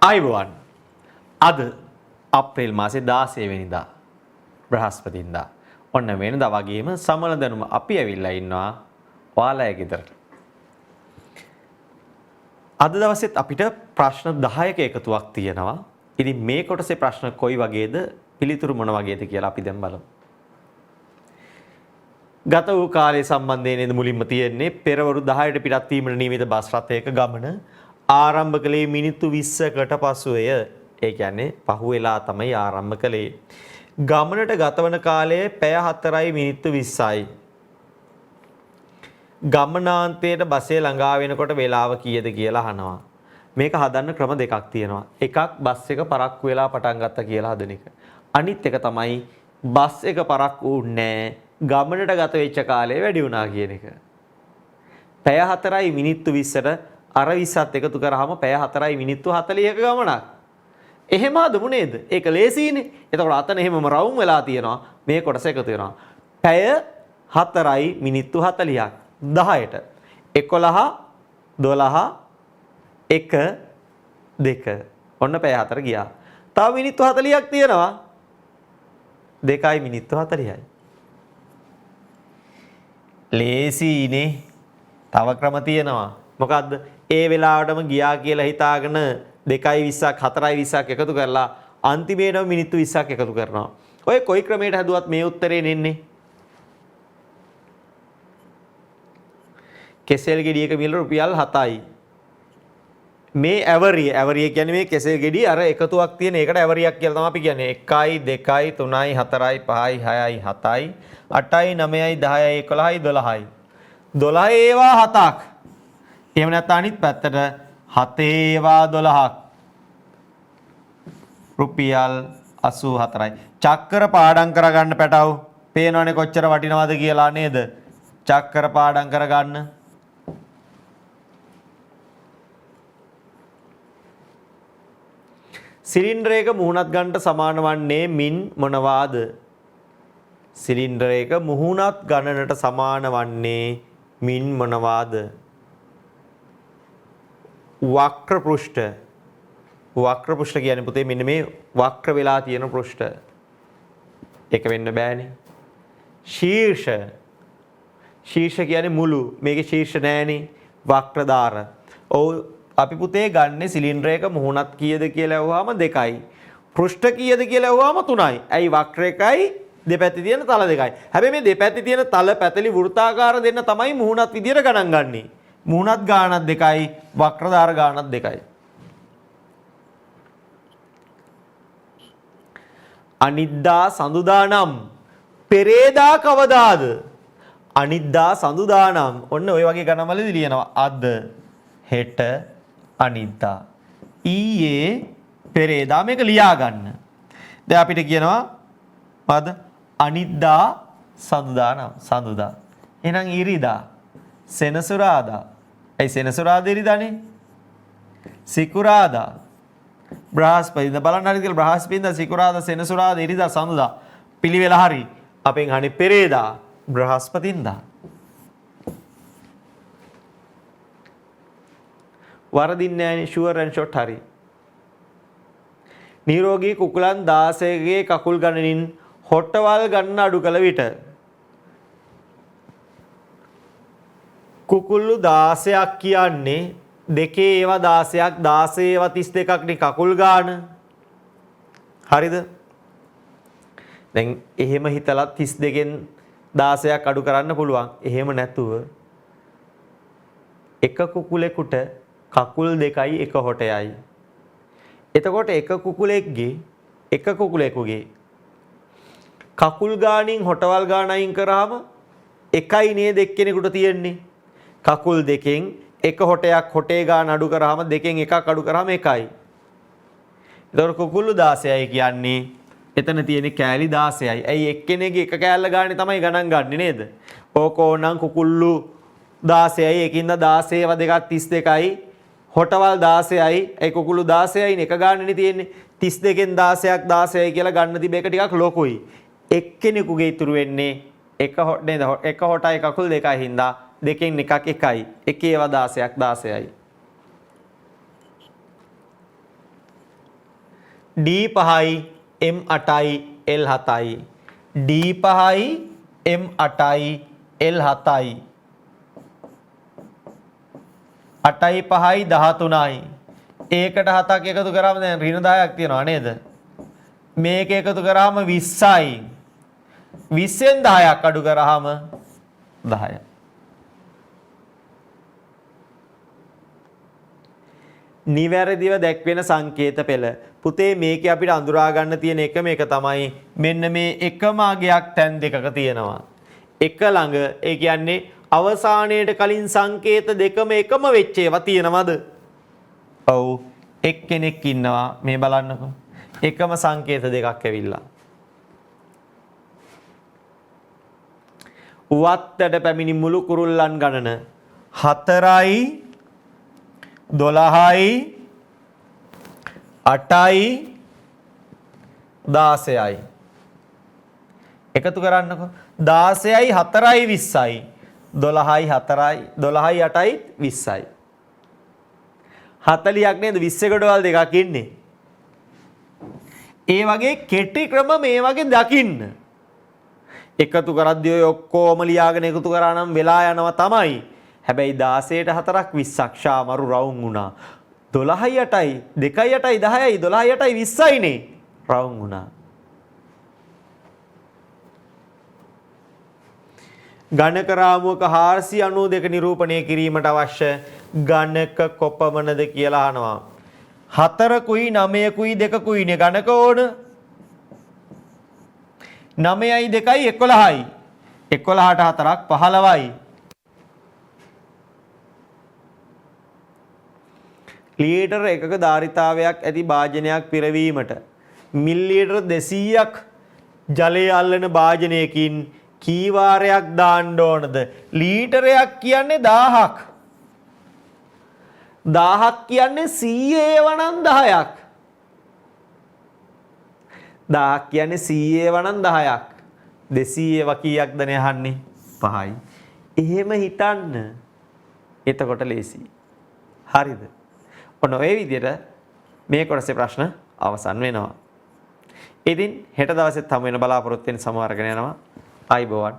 ආයුබෝවන්. අද අප්‍රේල් මාසේ 16 වෙනිදා බ්‍රහස්පතින්දා. ඔන්න වෙනදා වගේම සමන දැනුම අපි ඇවිල්ලා ඉන්නවා ඔයාලගේ ගෙදරට. අද දවසෙත් අපිට ප්‍රශ්න 10ක එකතුවක් තියෙනවා. ඉතින් මේ කොටසේ ප්‍රශ්න කොයි වගේද පිළිතුරු මොන වගේද කියලා අපි දැන් බලමු. ගත වූ කාලය සම්බන්ධයෙන් නේද මුලින්ම තියෙන්නේ පෙරවරු 10ට පිටත් වීමට නියමිත බස් රථයක ගමන ආරම්භ කළේ මිනිත්තු 20කට පසුවය. ඒ කියන්නේ පහුවෙලා තමයි ආරම්භ කළේ. ගමනට ගතවන කාලය පැය 4යි මිනිත්තු 20යි. ගමනාන්තයට බස්සේ ළඟා වෙනකොට වේලාව කීයද කියලා අහනවා. මේක හදන්න ක්‍රම දෙකක් තියෙනවා. එකක් බස් එක පරක්කු වෙලා පටන් ගත්තා කියලා හදන එක. අනිත් එක තමයි බස් එක පරක්කු වුණේ ගමනට ගත වෙච්ච කාලය වැඩි වුණා කියන එක. පැය 4යි මිනිත්තු 20ට අර 20ත් එකතු කරාම පැය 4යි මිනිත්තු 40ක ගමනක්. එහෙම හදමු නේද? ඒක ලේසියිනේ. එතකොට අතන එහෙමම රවුම් වෙලා තියෙනවා. මේ කොටස එකතු වෙනවා. පැය 4යි මිනිත්තු 40ක් 10ට 11 12 1 2 ඔන්න පැය 4 ගියා. තව මිනිත්තු 40ක් තියෙනවා. 2යි මිනිත්තු 40යි. ලේසියිනේ. තව ක්‍රම තියෙනවා. මොකද්ද? ඒ වෙලාවටම ගියා කියලා හිතාගෙන 2යි 20ක් 4යි 20ක් එකතු කරලා අන්තිමේටම මිනිත්තු 20ක් එකතු කරනවා. ඔය කොයි ක්‍රමයකට හදුවත් මේ උත්තරේ නෙන්නේ. කෙසෙල් ගෙඩියක මිල රුපියල් 7යි. මේ ඇවරිය කියන්නේ මේ කෙසෙල් ගෙඩිය අර එකතුවක් තියෙන ඒකට ඇවරියක් කියලා තමයි අපි කියන්නේ. 1යි 2යි 3යි 4යි 5යි 6යි 7යි 8යි 9යි 10යි 11යි 12යි. 12 ඒවා 7ක්. එහෙම නැත්නම් අනිත් පැත්තට 7 ඒවා 12ක්. රුපියල් 84යි. චක්කර පාඩම් කරගන්න පැටව. පේනවනේ කොච්චර වටිනවද කියලා නේද? චක්කර පාඩම් කරගන්න. සිලින්ඩරයක මුහුණත් ගන්නට සමාන වන්නේ මින් මොනවාද? සිලින්ඩරයක මුහුණත් ගණනට සමාන වන්නේ මින් මොනවාද? වක්‍ර පෘෂ්ඨ. වක්‍ර පෘෂ්ඨ කියන්නේ පුතේ මෙන්න මේ වක්‍ර වෙලා තියෙන පෘෂ්ඨ. ඒක වෙන්න බෑනේ. ශීර්ෂ. ශීර්ෂ කියන්නේ මුළු. මේකේ ශීර්ෂ නෑනේ. වක්‍රදාර. ඔව් අපි පුතේ ගන්නේ සිලින්ඩරයක මුහුණත් කීයද කියලා අහුවාම 2යි. පෘෂ්ඨ කීයද කියලා අහුවාම 3යි. ඇයි වක්‍ර එකයි දෙපැත්තේ තියෙන තල 2යි. හැබැයි මේ දෙපැත්තේ තියෙන තල පැතලි වෘත්තාකාර දෙන්න තමයි මුහුණත් විදියට ගණන් ගන්නේ. මුහුණත් ගානක් 2යි වක්‍රදාර ගානක් 2යි. අනිද්දා සඳුදා නම් පෙරේදා කවදාද? අනිද්දා සඳුදා නම් ඔන්න ඔය වගේ ගණන් වලදී ලියනවා. අද හෙට අනිද්දා ඊයේ පෙරේදා මේක ලියා ගන්න. දැන් අපිට කියනවා මොකද? අනිද්දා සඳුදා නම් සඳුදා. එහෙනම් ඉරිදා සෙනසුරාදා. ඇයි සෙනසුරාදා ඉරිදානේ? සිකුරාදා බ්‍රහස්පතින්දා බලන්න හරිද කියලා බ්‍රහස්පතින්දා සිකුරාදා සෙනසුරාදා ඉරිදා සඳුදා පිළිවෙල හරි. අපෙන් අහන්නේ පෙරේදා බ්‍රහස්පතින්දා. වරදින්නේ නැහැනේ ෂුවර් ඇන්ඩ් ෂොට් හරි. නිරෝගී කුකුලන් 16ගේ කකුල් ගණනින් හොට්ටවල් ගණන අඩු කළ විට කුකුල්ලු 16ක් කියන්නේ දෙකේ ඒවා 16ක් 16 ඒවා 32ක් නේ කකුල් ගාන. හරිද? දැන් එහෙම හිතලා 32න් 16ක් අඩු කරන්න පුළුවන්. එහෙම නැතුව එක කුකුලෙකුට කකුල් 2යි එක හොටයයි. එතකොට එක කුකුලෙකුගේ කකුල් ගානින් හොටවල් ගාන අයින් කරාම එකයි නේද එක්කෙනෙකුට තියෙන්නේ. කකුල් දෙකෙන් එක හොටයක් හොටේ ගාන අඩු කරාම දෙකෙන් එකක් අඩු කරාම එකයි. එතකොට කුකුළු 16යි කියන්නේ එතන තියෙන කෑලි 16යි. ඇයි එක්කෙනෙක්ගේ එක කෑල්ල ගානේ තමයි ගණන් ගන්නෙ නේද? ඕකෝනම් කුකුළු 16යි එකින්ද 16 ව දෙකක් 32යි. හොටවල් 16යි. ඒ කුකුළු 16යි එක ගානනේ තියෙන්නේ. 32න් 16ක් 16යි කියලා ගන්න තිබේ එක ටිකක් ලොකුයි. එක්කෙනෙකුගේ ඉතුරු වෙන්නේ එක හොට නේද? එක හොටයි කකුල් දෙකයි හින්දා දෙකෙන් එකක් එකයි. එකේව 16ක් 16යි. D5යි M8යි L7යි. D5යි M8යි L7යි. 8යි 5යි 13යි. ඒකට 7ක් එකතු කරාම දැන් ඍණ 10ක් තියෙනවා නේද? මේක එකතු කරාම 20යි. 20ෙන් 10ක් අඩු කරාම 10යි. නිවැරදිව දැක්වෙන සංකේත පෙළ. පුතේ මේකේ අපිට අඳුරා ගන්න තියෙන එකම එක තමයි මෙන්න මේ එකම අගයක් තැන් දෙකක තියෙනවා. එක ළඟ ඒ කියන්නේ අවසානයේට කලින් සංකේත දෙකම එකම වෙච්ච ඒවා තියෙනවද? ඔව්. එක්කෙනෙක් ඉන්නවා මේ බලන්නකෝ. එකම සංකේත දෙකක් ඇවිල්ලා. වත්තට පැමිණි මුළු කුරුල්ලන් ගණන 4යි 12යි 8යි 16යි. එකතු කරන්නකෝ. 16යි 4යි 20යි. 12යි 4යි 12යි 8යි 20යි. 40ක් නේද 20 කොටවල් දෙකක් ඉන්නේ. ඒ වගේ කෙටි ක්‍රම මේ වගේ දකින්න. එකතු කරද්දී ඔය ඔක්කොම ලියාගෙන එකතු කරා නම් වෙලා යනවා තමයි. හැබැයි 16ට 4ක් 20ක් ශාමරු රවුම් වුණා. 12යි 8යි 2යි 8යි 10යි 12යි 8යි 20යි නේ රවුම් වුණා. ගණක රාමුවක 492 නිරූපණය කිරීමට අවශ්‍ය ගණක කොපමණද කියලා අහනවා. 4කුයි 9කුයි 2කුයි නේ ගණක ඕන. 9යි 2යි 11යි. 11ට 4ක් 15යි. ලීටර් එකක ධාරිතාවයක් ඇති භාජනයක් පිරවීමට මිලිලීටර් 200ක් ජලය අල්ලන භාජනයකින් කී වාරයක් දාන්න ඕනද? ලීටරයක් කියන්නේ 1000ක්. 1000ක් කියන්නේ 100 වණන් 10ක්. 1000ක් කියන්නේ 100 වණන් 10ක්. 200 කීයක්ද නේ අහන්නේ? 5යි. එහෙම හිතන්න. එතකොට ලේසි. හරිද? ඔන්න ඔය විදිහට මේ කොටසේ ප්‍රශ්න අවසන් වෙනවා. ඉතින් හෙට දවසෙත් හමු වෙන බලාපොරොත්තු වෙන සමු අරගෙන යනවා. ආයිබෝවන්.